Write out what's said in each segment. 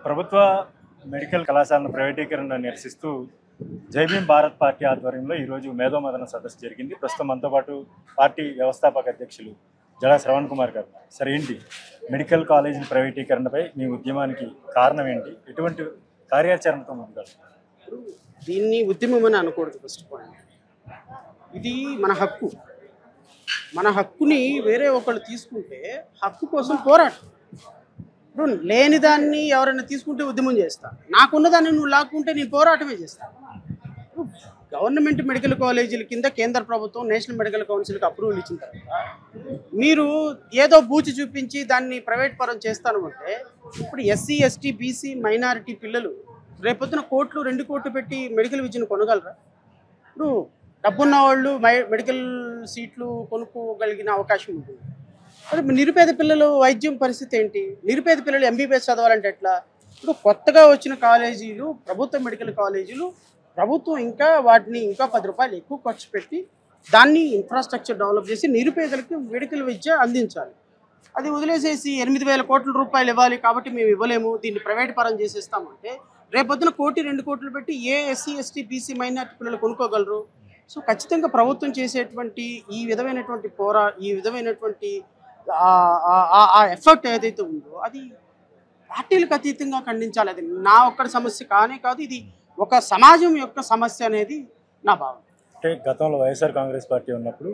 ప్రభుత్వ మెడికల్ కళాశాలను ప్రైవేటీకరణ నిరసిస్తూ జై భీమ్ భారత్ పార్టీ ఆధ్వర్యంలో ఈరోజు మేధోమథన సదస్సు జరిగింది. ప్రస్తుతం మనతో పాటు పార్టీ వ్యవస్థాపక అధ్యక్షులు జడా శ్రవణ్ కుమార్ గారు. సరే, ఏంటి మెడికల్ కాలేజీల ప్రైవేటీకరణపై మీ ఉద్యమానికి కారణం ఏంటి? ఎటువంటి కార్యాచరణతో ముందుకు? దీన్ని ఉద్యమం అని అనకూడదు. ఫస్ట్ పాయింట్, ఇది మన హక్కు. మన హక్కుని వేరే ఒకళ్ళు తీసుకుంటే హక్కు కోసం పోరాటం. ఇప్పుడు లేని దాన్ని ఎవరైనా తీసుకుంటే ఉద్యమం చేస్తాను, నాకున్నదాన్ని నువ్వు లాక్కుంటే నేను పోరాటమే చేస్తాను. గవర్నమెంట్ మెడికల్ కాలేజీల కింద కేంద్ర ప్రభుత్వం నేషనల్ మెడికల్ కౌన్సిల్కి అప్రూవల్ ఇచ్చిన తర్వాత మీరు ఏదో బూచి చూపించి దాన్ని ప్రైవేట్ పరం చేస్తాను అంటే, ఇప్పుడు ఎస్సీ ఎస్టీ బీసీ మైనారిటీ పిల్లలు రేపొద్దున కోట్లు 2 కోట్లు పెట్టి మెడికల్ విద్యను కొనగలరా? ఇప్పుడు డబ్బున్న వాళ్ళు మెడికల్ సీట్లు కొనుక్కోగలిగిన అవకాశం ఉంటుంది. మరి నిరుపేద పిల్లలు వైద్యం పరిస్థితి ఏంటి? నిరుపేద పిల్లలు ఎంబీబీఎస్ చదవాలంటే ఎట్లా? ఇప్పుడు కొత్తగా వచ్చిన కాలేజీలు, ప్రభుత్వ మెడికల్ కాలేజీలు, ప్రభుత్వం ఇంకా వాటిని ఇంకా 10 రూపాయలు ఎక్కువ ఖర్చు పెట్టి దాన్ని ఇన్ఫ్రాస్ట్రక్చర్ డెవలప్ చేసి నిరుపేదలకు మెడికల్ విద్య అందించాలి. అది వదిలేసేసి 8,000 కోట్ల రూపాయలు ఇవ్వాలి కాబట్టి మేము ఇవ్వలేము, దీన్ని ప్రైవేట్ పరం చేసేస్తామంటే రేపొద్దున 1-2 కోట్లు పెట్టి ఏ ఎస్సీ ఎస్టీ బీసీ మైనార్టీ పిల్లలు కొనుక్కోగలరు? సో ఖచ్చితంగా ప్రభుత్వం చేసేటువంటి ఈ విధమైనటువంటి ఎఫర్ట్ ఏదైతే ఉందో అది పార్టీలకు అతీతంగా ఖండించాలి. అది నా ఒక్కడి సమస్య కానే కాదు, ఇది ఒక సమాజం యొక్క సమస్య అనేది నా భావన. అంటే గతంలో వైఎస్ఆర్ కాంగ్రెస్ పార్టీ ఉన్నప్పుడు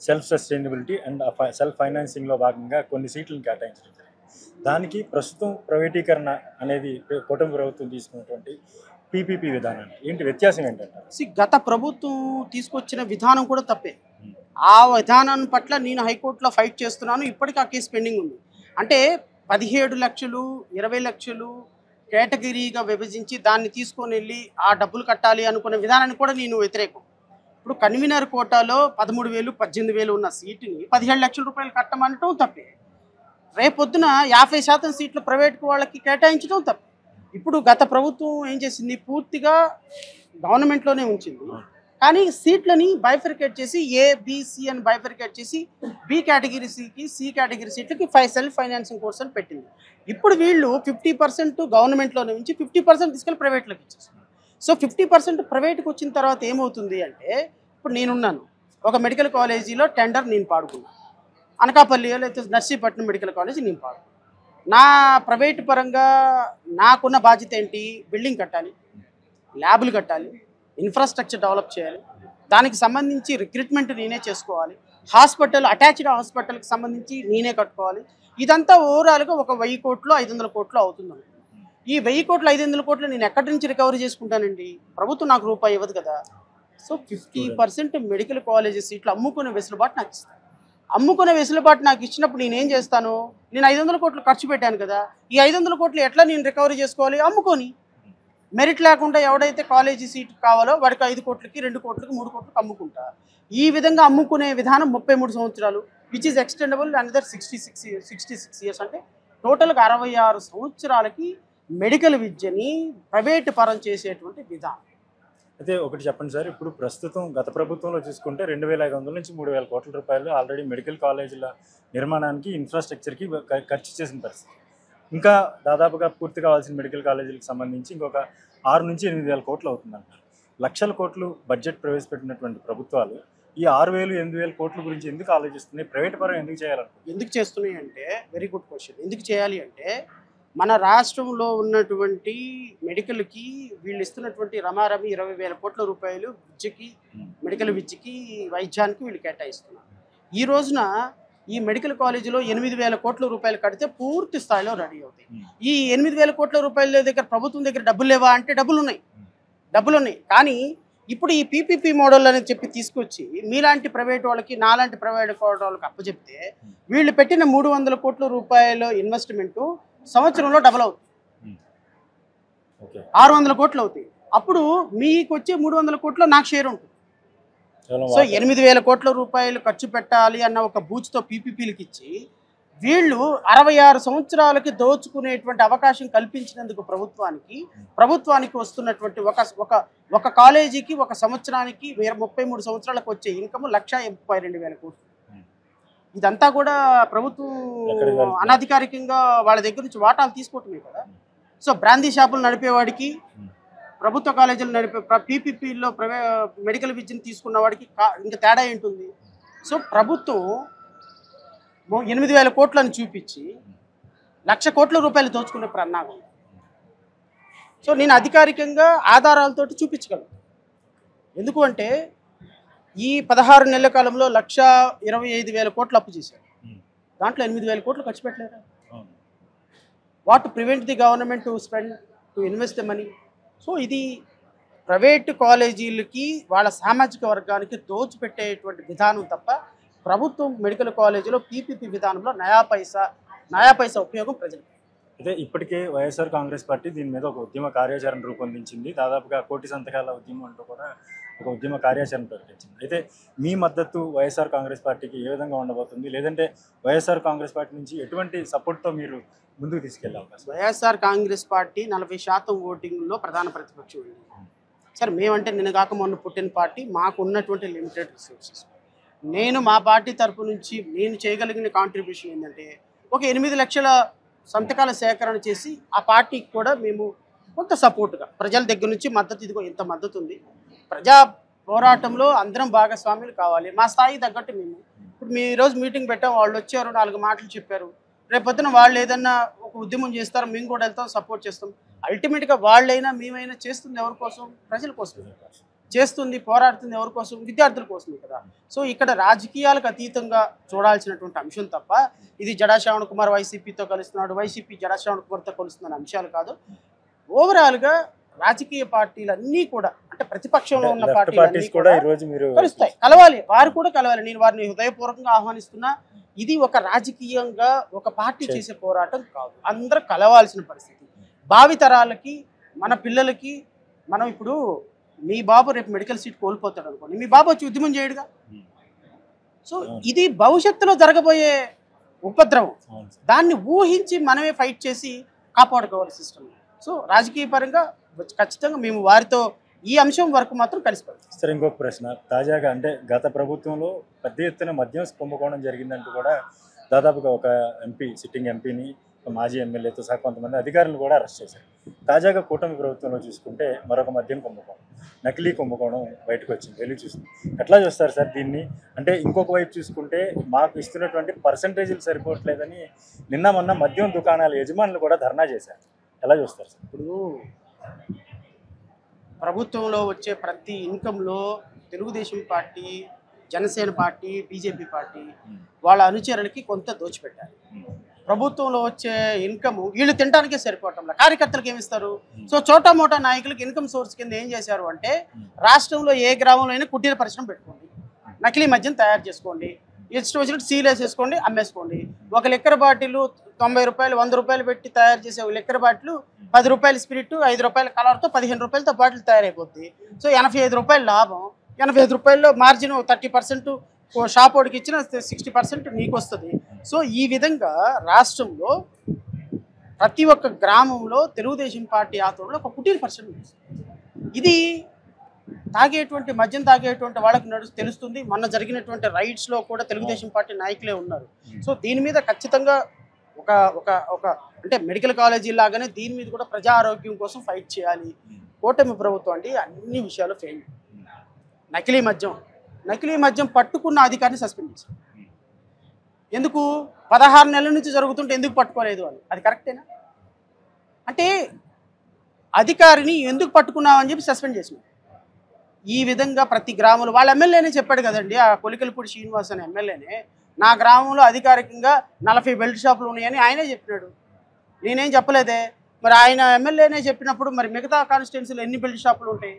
సెల్ఫ్ సస్టైనబిలిటీ అండ్ సెల్ఫ్ ఫైనాన్సింగ్లో భాగంగా కొన్ని సీట్లను కేటాయించడం జరిగింది. దానికి ప్రస్తుతం ప్రైవేటీకరణ అనేది కూటమి ప్రభుత్వం తీసుకున్నటువంటి పీపీపీ విధానానికి ఏంటి వ్యత్యాసం ఏంటంటే? గత ప్రభుత్వం తీసుకొచ్చిన విధానం కూడా తప్పే. ఆ విధానం పట్ల నేను హైకోర్టులో ఫైట్ చేస్తున్నాను. ఇప్పటికీ ఆ కేసు పెండింగ్ ఉంది. అంటే 17 లక్షలు 20 లక్షలు కేటగిరీగా విభజించి దాన్ని తీసుకొని వెళ్ళి ఆ డబ్బులు కట్టాలి అనుకునే విధానాన్ని కూడా నేను వ్యతిరేకం. ఇప్పుడు కన్వీనర్ కోటాలో 13,000 18,000 ఉన్న సీటుని 17 లక్షల రూపాయలు కట్టమనటం తప్పే. రేపొద్దున 50% సీట్లు ప్రైవేట్ వాళ్ళకి కేటాయించడం తప్పే. ఇప్పుడు గత ప్రభుత్వం ఏం చేసింది? పూర్తిగా గవర్నమెంట్లోనే ఉంచింది, కానీ సీట్లని బైఫర్కేట్ చేసి ఏబిసి అని బైఫర్కేట్ చేసి బి కేటగిరీకి సి కేటగిరీ సీట్లకి సెల్ఫ్ ఫైనాన్సింగ్ కోర్స్ అని పెట్టింది. ఇప్పుడు వీళ్ళు 50% గవర్నమెంట్లోనే ఉంచి 50% తీసుకెళ్ళి ప్రైవేట్లోకి ఇచ్చేస్తున్నారు. సో 50% ప్రైవేట్కి వచ్చిన తర్వాత ఏమవుతుంది అంటే, ఇప్పుడు నేనున్నాను ఒక మెడికల్ కాలేజీలో టెండర్ నేను పాడుకున్నాను, అనకాపల్లిలో లేకపోతే నర్సీపట్నం మెడికల్ కాలేజీ నేను పాడుకున్నాను. నా ప్రైవేట్ పరంగా నాకున్న బాధ్యత ఏంటి? బిల్డింగ్ కట్టాలి, ల్యాబులు కట్టాలి, ఇన్ఫ్రాస్ట్రక్చర్ డెవలప్ చేయాలి, దానికి సంబంధించి రిక్రూట్మెంట్ నేనే చేసుకోవాలి, హాస్పిటల్ అటాచ్డ్ హాస్పిటల్కి సంబంధించి నేనే కట్టుకోవాలి. ఇదంతా ఓవరాల్గా ఒక 1000 కోట్లు 500 కోట్లు అవుతుంది. ఈ 1000 కోట్లు 500 కోట్లు నేను ఎక్కడి నుంచి రికవరీ చేసుకుంటానండి? ప్రభుత్వం నాకు రూపాయి ఇవ్వదు కదా. సో 50% మెడికల్ కాలేజీ సీట్లు అమ్ముకునే వెసులుబాటు నాకు ఇస్తాను. అమ్ముకునే వెసులుబాటు నాకు ఇచ్చినప్పుడు నేనేం చేస్తాను? నేను 500 కోట్లు ఖర్చు పెట్టాను కదా, ఈ 500 కోట్లు ఎట్లా నేను రికవరీ చేసుకోవాలి? అమ్ముకొని. మెరిట్ లేకుండా ఎవడైతే కాలేజీ సీట్ కావాలో వాడికి 5 కోట్లకి 2 కోట్లకి 3 కోట్లకి అమ్ముకుంటా. ఈ విధంగా అమ్ముకునే విధానం 33 సంవత్సరాలు, which is extendable another 66 years. అంటే టోటల్గా 66 సంవత్సరాలకి మెడికల్ విద్యని ప్రైవేట్ పరం చేసేటువంటి విధానం. అయితే ఒకటి చెప్పండి సార్, ఇప్పుడు ప్రస్తుతం గత ప్రభుత్వంలో చూసుకుంటే 2,500 నుంచి 3,000 కోట్ల రూపాయలు ఆల్రెడీ మెడికల్ కాలేజీల నిర్మాణానికి ఇన్ఫ్రాస్ట్రక్చర్కి ఖర్చు చేసిన పరిస్థితి. ఇంకా దాదాపుగా పూర్తి కావాల్సిన మెడికల్ కాలేజీలకు సంబంధించి ఇంకొక 6 నుంచి 8,000 కోట్లు అవుతుందంటారు. లక్షల కోట్లు బడ్జెట్ ప్రవేశపెట్టినటువంటి ప్రభుత్వాలు ఈ 6,000 8,000 కోట్ల గురించి ఎందుకు ఆలోచిస్తున్నాయి? ప్రైవేట్ పరం ఎందుకు చేయాలనుకుంటున్నారు? ఎందుకు చేస్తున్నాయి అంటే, వెరీ గుడ్ క్వశ్చన్. ఎందుకు చేయాలి అంటే, మన రాష్ట్రంలో ఉన్నటువంటి మెడికల్కి వీళ్ళు ఇస్తున్నటువంటి రమారమి 20,000 కోట్ల రూపాయలు విద్యకి, మెడికల్ విద్యకి, వైద్యానికి వీళ్ళు కేటాయిస్తున్నారు. ఈ రోజున ఈ మెడికల్ కాలేజీలో 8,000 కోట్ల రూపాయలు కడితే పూర్తి స్థాయిలో రెడీ అవుతాయి. ఈ 8,000 కోట్ల రూపాయల దగ్గర ప్రభుత్వం దగ్గర డబ్బులు లేవా అంటే డబ్బులు ఉన్నాయి. కానీ ఇప్పుడు ఈ పీపీపీ మోడల్ అని చెప్పి తీసుకొచ్చి మీలాంటి ప్రైవేట్ వాళ్ళకి, నాలాంటి ప్రైవేట్ వాళ్ళకి అప్పచెప్తే వీళ్ళు పెట్టిన 300 కోట్ల రూపాయల ఇన్వెస్ట్మెంటు సంవత్సరంలో డబుల్ అవుతుంది, 600 కోట్లు అవుతాయి. అప్పుడు మీకు వచ్చే 300 కోట్లు నాకు షేర్ ఉంటుంది. సో 8,000 కోట్ల రూపాయలు ఖర్చు పెట్టాలి అన్న ఒక బూచ్తో పీపీపీలకు ఇచ్చి వీళ్ళు 66 సంవత్సరాలకి దోచుకునేటువంటి అవకాశం కల్పించినందుకు ప్రభుత్వానికి వస్తున్నటువంటి ఒక కాలేజీకి ఒక సంవత్సరానికి 33 సంవత్సరాలకు వచ్చే ఇన్కమ్ 1,82,000 కోట్లు. ఇదంతా కూడా ప్రభుత్వం అనధికారికంగా వాళ్ళ దగ్గర నుంచి వాటాలు తీసుకోవటమే కదా. సో బ్రాందీ షాపులు నడిపేవాడికి, ప్రభుత్వ కాలేజీలు నడిపే పీపీపీలో మెడికల్ విద్యను తీసుకున్న వాడికి ఇంకా తేడా ఏంటుంది? సో ప్రభుత్వం 8,000 కోట్లను చూపించి 1,00,000 కోట్ల రూపాయలు దోచుకునే ప్రన్నాగం. సో నేను అధికారికంగా ఆధారాలతోటి చూపించగలను. ఎందుకు అంటే ఈ 16 నెలల కాలంలో 1,25,000 కోట్లు అప్పు చేశారు. దాంట్లో 8,000 కోట్లు ఖర్చు పెట్టలేరు. What prevent the government to spend to invest the money? So ఇది ప్రైవేటు కాలేజీలకి వాళ్ళ సామాజిక వర్గానికి దోచిపెట్టేటువంటి విధానం తప్ప ప్రభుత్వం మెడికల్ కాలేజీలో పీపీపీ విధానంలో నయా పైసా ఉపయోగం ప్రజలకు. అయితే ఇప్పటికే వైఎస్ఆర్ కాంగ్రెస్ పార్టీ దీని మీద ఒక ఉద్యమ కార్యాచరణ రూపొందించింది. దాదాపుగా 1 కోటి సంతకాల ఉద్యమం అంటూ కూడా ఒక ఉద్యమ కార్యాచరణ ప్రకటించింది. అయితే మీ మద్దతు వైఎస్ఆర్ కాంగ్రెస్ పార్టీకి ఏ విధంగా ఉండబోతుంది? లేదంటే వైఎస్ఆర్ కాంగ్రెస్ పార్టీ నుంచి ఎటువంటి సపోర్ట్తో మీరు ముందుకు తీసుకెళ్లే అవకాశం? వైఎస్ఆర్ కాంగ్రెస్ పార్టీ 40% ఓటింగ్లో ప్రధాన ప్రతిపక్షం ఉంది. సరే, మేమంటే నిన్న కాక మొన్న పుట్టిన పార్టీ, మాకు ఉన్నటువంటి లిమిటెడ్ రిసోర్సెస్. నేను మా పార్టీ తరపు నుంచి నేను చేయగలిగిన కాంట్రిబ్యూషన్ ఏంటంటే ఒక 8 లక్షల సంతకాల సేకరణ చేసి ఆ పార్టీకి కూడా మేము కొంత సపోర్ట్గా ప్రజల దగ్గర నుంచి మద్దతు, ఇదిగో ఇంత మద్దతు ఉంది, ప్రజా పోరాటంలో అందరం భాగస్వాములు కావాలి, మా స్థాయి తగ్గట్టు మేము ఇప్పుడు మీ ఈరోజు మీటింగ్ పెట్టాం, వాళ్ళు వచ్చారు, 4 మాటలు చెప్పారు, రేపొద్దున వాళ్ళు ఏదన్నా ఒక ఉద్యమం చేస్తారు, మేము కూడా వెళ్తాం, సపోర్ట్ చేస్తాం. అల్టిమేట్గా వాళ్ళైనా మేమైనా చేస్తుంది ఎవరి కోసం? ప్రజల కోసం చేస్తుంది, పోరాడుతుంది ఎవరి కోసం? విద్యార్థుల కోసమే కదా. సో ఇక్కడ రాజకీయాలకు అతీతంగా చూడాల్సినటువంటి అంశం తప్ప ఇది జడా శ్రావణ్ కుమార్ వైసీపీతో కలుస్తున్నాడు, వైసీపీ జడా శ్రావణ్ కుమార్తో కలుస్తున్న అంశాలు కాదు. ఓవరాల్గా రాజకీయ పార్టీలన్నీ కూడా, అంటే ప్రతిపక్షంలో ఉన్న పార్టీలన్నీ కూడా కలుస్తాయి, కలవాలి, వారు కూడా కలవాలి. నేను వారిని హృదయపూర్వకంగా ఆహ్వానిస్తున్నా. ఇది ఒక రాజకీయంగా ఒక పార్టీ చేసే పోరాటం కాదు, అందరూ కలవాల్సిన పరిస్థితి. భావితరాలకి, మన పిల్లలకి, మనం ఇప్పుడు మీ బాబు రేపు మెడికల్ సీట్ కోల్పోతాడు అనుకోండి, మీ బాబు వచ్చి ఉద్యమం చేయడుగా. సో ఇది భవిష్యత్తులో జరగబోయే ఉపద్రవం, దాన్ని ఊహించి మనమే ఫైట్ చేసి కాపాడుకోవాలి సిస్టమ్. సో రాజకీయ పరంగా ఖచ్చితంగా మేము వారితో ఈ అంశం వరకు మాత్రం కలిసిపోతాం. సరే, ఇంకొక ప్రశ్న. తాజాగా అంటే గత ప్రభుత్వంలో పెద్ద ఎత్తున మద్యం కుంభకోణం జరిగిందంటూ కూడా దాదాపుగా ఒక ఎంపీ, సిట్టింగ్ ఎంపీని, మాజీ ఎమ్మెల్యేతో సహా కొంతమంది అధికారులు కూడా అరెస్ట్ చేశారు. తాజాగా కూటమి ప్రభుత్వంలో చూసుకుంటే మరొక మద్యం కుంభకోణం, నకిలీ కుంభకోణం బయటకు వచ్చింది, వెళ్ళి చూస్తుంది. ఎట్లా చూస్తారు సార్ దీన్ని? అంటే ఇంకొక వైపు చూసుకుంటే మాకు ఇస్తున్నటువంటి పర్సంటేజీలు సరిపోవట్లేదని నిన్న మొన్న మద్యం దుకాణాల యజమానులు కూడా ధర్నా చేశారు. ఎలా చూస్తారు సార్? ఇప్పుడు ప్రభుత్వంలో వచ్చే ప్రతి ఇన్కంలో Telugu Desam party, Janasena party, BJP party వాళ్ళ అనుచరులకి కొంత దోచిపెట్టారు. ప్రభుత్వంలో వచ్చే ఇన్కమ్ వీళ్ళు తినడానికే సరిపోవటంలో కార్యకర్తలకు ఏమి ఇస్తారు? సో చోటా మోటా నాయకులకు ఇన్కమ్ సోర్స్ కింద ఏం చేశారు అంటే, రాష్ట్రంలో ఏ గ్రామంలో అయినా కుటీర పరిశ్రమ పెట్టుకోండి, నకిలీ మద్యం తయారు చేసుకోండి, ఇష్టం వచ్చినట్టు సీల్ వేసేసుకోండి, అమ్మేసుకోండి. ఒక లిక్కర్ బాటిల్ 90 రూపాయలు, 100 రూపాయలు పెట్టి తయారు చేసే ఒక లిక్కర్ బాటిల్ 10 రూపాయలు స్పిరిట్, 5 రూపాయల కలర్తో 15 రూపాయలతో బాటిల్ తయారైపోద్ది. సో 85 రూపాయలు లాభం, 85 రూపాయల్లో మార్జిన్ 30% షాప్ వాడికి ఇచ్చిన 60% నీకు వస్తుంది. సో ఈ విధంగా రాష్ట్రంలో ప్రతి ఒక్క గ్రామంలో తెలుగుదేశం పార్టీ ఆధ్వర్యంలో ఒక కుటీర పరిశ్రమ ఇది తాగేటువంటి మద్యం తాగేటువంటి వాళ్ళకి తెలుస్తుంది. మొన్న జరిగినటువంటి రైడ్స్లో కూడా తెలుగుదేశం పార్టీ నాయకులే ఉన్నారు. సో దీని మీద ఖచ్చితంగా ఒక ఒక ఒక అంటే మెడికల్ కాలేజీ లాగానే దీని మీద కూడా ప్రజా ఆరోగ్యం కోసం ఫైట్ చేయాలి. కూటమి ప్రభుత్వం అండి అన్ని విషయాలు ఫెయిల్. నకిలీ మద్యం పట్టుకున్న అధికారిని సస్పెండ్ చేశారు. ఎందుకు? 16 నెలల నుంచి జరుగుతుంటే ఎందుకు పట్టుకోలేదు అని. అది కరెక్టేనా? అంటే అధికారిని ఎందుకు పట్టుకున్నామని చెప్పి సస్పెండ్ చేసినారు. ఈ విధంగా ప్రతి గ్రామంలో వాళ్ళ ఎమ్మెల్యేనే చెప్పాడు కదండి, ఆ కొలికలపూడి శ్రీనివాస్ అనే ఎమ్మెల్యేనే, నా గ్రామంలో అధికారికంగా 40 బెల్ట్ షాపులు ఉన్నాయని ఆయనే చెప్పినాడు. నేనేం చెప్పలేదే. మరి ఆయన ఎమ్మెల్యేనే చెప్పినప్పుడు మరి మిగతా కాన్స్టిట్యున్సీలో ఎన్ని బెల్ట్ షాపులు ఉంటాయి?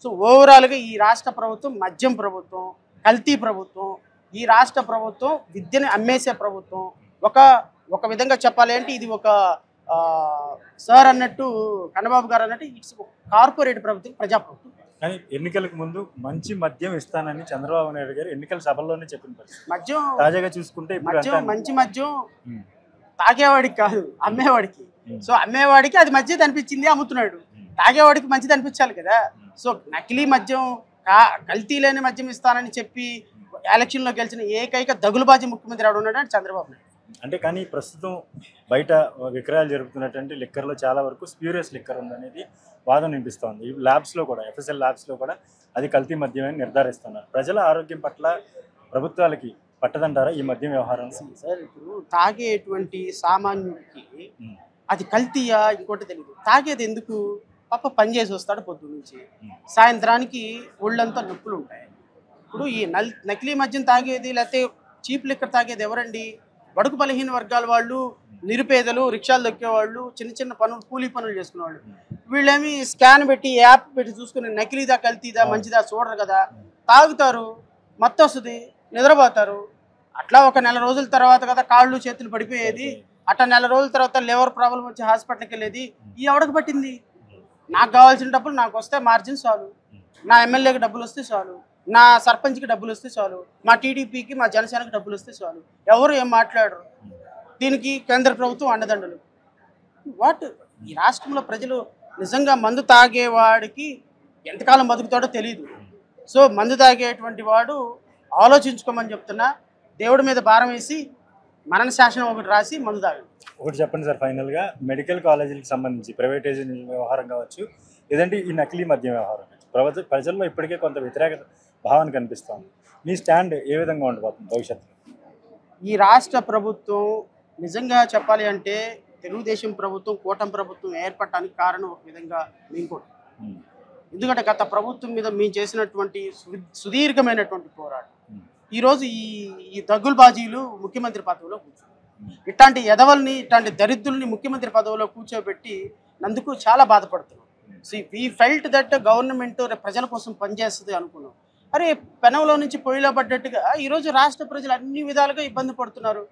సో ఓవరాల్గా ఈ రాష్ట్ర ప్రభుత్వం మద్యం ప్రభుత్వం, కల్తీ ప్రభుత్వం, ఈ రాష్ట్ర ప్రభుత్వం విద్యను అమ్మేసే ప్రభుత్వం. ఒక విధంగా చెప్పాలి అంటే ఇది ఒక సార్ అన్నట్టు, కన్నబాబు గారు అన్నట్టు ఇట్స్ కార్పొరేట్ ప్రభుత్వం, ప్రజాప్రభుత్వం. కానీ ఎన్నికలకు ముందు మంచి మద్యం ఇస్తానని చంద్రబాబు నాయుడు గారు ఎన్నికల సభల్లోనే చెప్పిన పరిస్థితి. మద్యం తాజాగా చూసుకుంటే మంచి మద్యం తాగేవాడికి కాదు, అమ్మేవాడికి. సో అమ్మేవాడికి అది మంచిది అనిపించింది, అమ్ముతున్నాడు. తాగేవాడికి మంచిది అనిపించాలి కదా. సో నకిలీ మద్యం, కల్తీ లేని మద్యం ఇస్తానని చెప్పి ఎలక్షన్లో గెలిచిన ఏకైక దగులుబాజీ ముఖ్యమంత్రి ఎవడు ఉన్నాడు అంటే చంద్రబాబు నాయుడు. అంటే కానీ ప్రస్తుతం బయట విక్రయాలు జరుగుతున్నటువంటి లిక్కర్లో చాలా వరకు స్ప్యూరియస్ లిక్కర్ ఉందనేది వాదన వినిపిస్తోంది. ఈ ల్యాబ్స్లో కూడా ఎఫ్ఎస్ఎల్ ల్యాబ్స్లో కూడా అది కల్తీ మద్యమని నిర్ధారిస్తున్నారు. ప్రజల ఆరోగ్యం పట్ల ప్రభుత్వాలకి పట్టదంటారా ఈ మద్యం వ్యవహారం? సార్ ఇప్పుడు తాగేటువంటి సామాన్యుడికి అది కల్తీయా ఇంకోటి తెలియదు. తాగేది ఎందుకు? పాప పని చేసి వస్తాడు పొద్దు నుంచి, సాయంత్రానికి ఒళ్ళంతా నొప్పులు ఉంటాయి. ఇప్పుడు ఈ నకిలీ మద్యం తాగేది లేకపోతే చీప్ లిక్కర్ తాగేది ఎవరండి? బడుగు బలహీన వర్గాల వాళ్ళు, నిరుపేదలు, రిక్షాలు దొక్కేవాళ్ళు, చిన్న చిన్న పనులు, కూలీ పనులు చేసుకునేవాళ్ళు. వీళ్ళేమి స్కాన్ పెట్టి యాప్ పెట్టి చూసుకుని నకిలీదా కల్తీదా మంచిదా చూడరు కదా. తాగుతారు, మత్తు వస్తుంది, నిద్రపోతారు. అట్లా ఒక నెల రోజుల తర్వాత కదా కాళ్ళు చేతులు పడిపోయేది. అట్లా నెల రోజుల తర్వాత లివర్ ప్రాబ్లం వచ్చి హాస్పిటల్కి వెళ్ళేది. ఈ ఎవడకు పట్టింది? నాకు కావాల్సిన డబ్బులు నాకు వస్తే మార్జిన్ చాలు, నా ఎమ్మెల్యేకి డబ్బులు వస్తే చాలు, నా సర్పంచ్కి డబ్బులు వస్తే చాలు, మా టీడీపీకి మా జనసేనకి డబ్బులు వస్తే చాలు. ఎవరు ఏం మాట్లాడరు. దీనికి కేంద్ర ప్రభుత్వం అండదండలు. వాట్? ఈ రాష్ట్రంలో ప్రజలు నిజంగా మందు తాగేవాడికి ఎంతకాలం బతుకుతాడో తెలియదు. సో మందు తాగేటువంటి వాడు ఆలోచించుకోమని చెప్తున్నా. దేవుడి మీద భారం వేసి మరణ శాసనం ఒకటి రాసి మందు తాగండి. ఒకటి చెప్పండి సార్, ఫైనల్గా మెడికల్ కాలేజీలకు సంబంధించి ప్రైవేటైజేషన్ వ్యవహారం కావచ్చు, లేదంటే ఈ నకిలీ మద్యం వ్యవహారం కావచ్చు, ప్రజల్లో ఇప్పటికే కొంత వ్యతిరేక భావన కనిపిస్తోంది. మీ స్టాండ్ ఏ విధంగా ఉండబోతుంది భవిష్యత్తులో? ఈ రాష్ట్ర ప్రభుత్వం నిజంగా చెప్పాలి అంటే తెలుగుదేశం ప్రభుత్వం, కూటమి ప్రభుత్వం ఏర్పడటానికి కారణం ఒక విధంగా మేము కూడా. ఎందుకంటే గత ప్రభుత్వం మీద మేము చేసినటువంటి సుదీర్ఘమైనటువంటి పోరాటం ఈరోజు ఈ దగ్గులబాజీలు ముఖ్యమంత్రి పదవిలో కూర్చున్నారు. ఇట్లాంటి ఎదవల్ని, ఇట్లాంటి దరిద్రుల్ని ముఖ్యమంత్రి పదవిలో కూర్చోబెట్టి నందుకు చాలా బాధపడుతున్నాం. So we felt that government ప్రజల కోసం పనిచేస్తుంది అనుకున్నాం. అరే పెనంలో నుంచి పొయ్యిలో పడ్డట్టుగా ఈరోజు రాష్ట్ర ప్రజలు అన్ని విధాలుగా ఇబ్బంది పడుతున్నారు.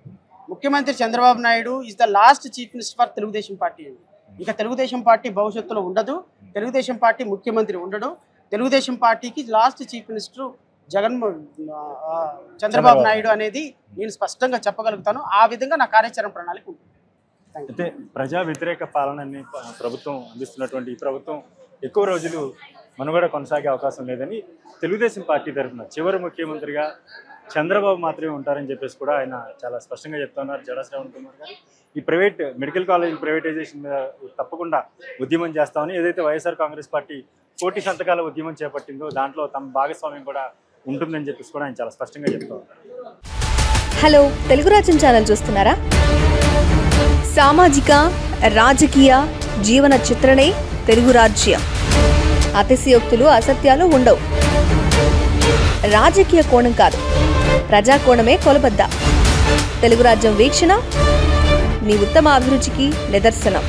ముఖ్యమంత్రి Chandrababu Naidu is the last chief minister for Telugu Desam party అండి. ఇంకా తెలుగుదేశం పార్టీ భవిష్యత్తులో ఉండదు, తెలుగుదేశం పార్టీ ముఖ్యమంత్రి ఉండడు. తెలుగుదేశం పార్టీకి last chief minister Chandrababu Naidu అనేది నేను స్పష్టంగా చెప్పగలుగుతాను. ఆ విధంగా నా కార్యాచరణ ప్రణాళిక ఉంటుంది. అయితే ప్రజా వ్యతిరేక పాలనని ప్రభుత్వం అందిస్తున్నటువంటి ఈ ప్రభుత్వం ఎక్కువ రోజులు మనుగడ కొనసాగే అవకాశం లేదని తెలుగుదేశం పార్టీ తరఫున చివరి ముఖ్యమంత్రిగా చంద్రబాబు మాత్రమే ఉంటారని చెప్పేసి కూడా ఆయన చాలా స్పష్టంగా చెప్తున్నారు. జడ శ్రవణ్ కుమార్ గారు ఈ ప్రైవేట్ మెడికల్ కాలేజ్ ప్రైవేటైజేషన్ మీద తప్పకుండా ఉద్యమం చేస్తామని, ఏదైతే వైఎస్ఆర్ కాంగ్రెస్ పార్టీ కోటి సంతకాల ఉద్యమం చేపట్టిందో దాంట్లో తమ భాగస్వామ్యం కూడా ఉంటుందని చెప్పేసి కూడా ఆయన చాలా స్పష్టంగా చెప్తూ ఉన్నారు. హలో, తెలుగు రాజ్యం ఛానల్ చూస్తున్నారా? సామాజిక, రాజకీయ, జీవన చిత్రణే తెలుగు రాజ్యం. అతిశయోక్తులు, అసత్యాలు ఉండవు. రాజకీయ కోణం కాదు, ప్రజా కోణమే కొలబద్ద. తెలుగు రాజ్యం వీక్షణ మీ ఉత్తమ అభిరుచికి నిదర్శనం.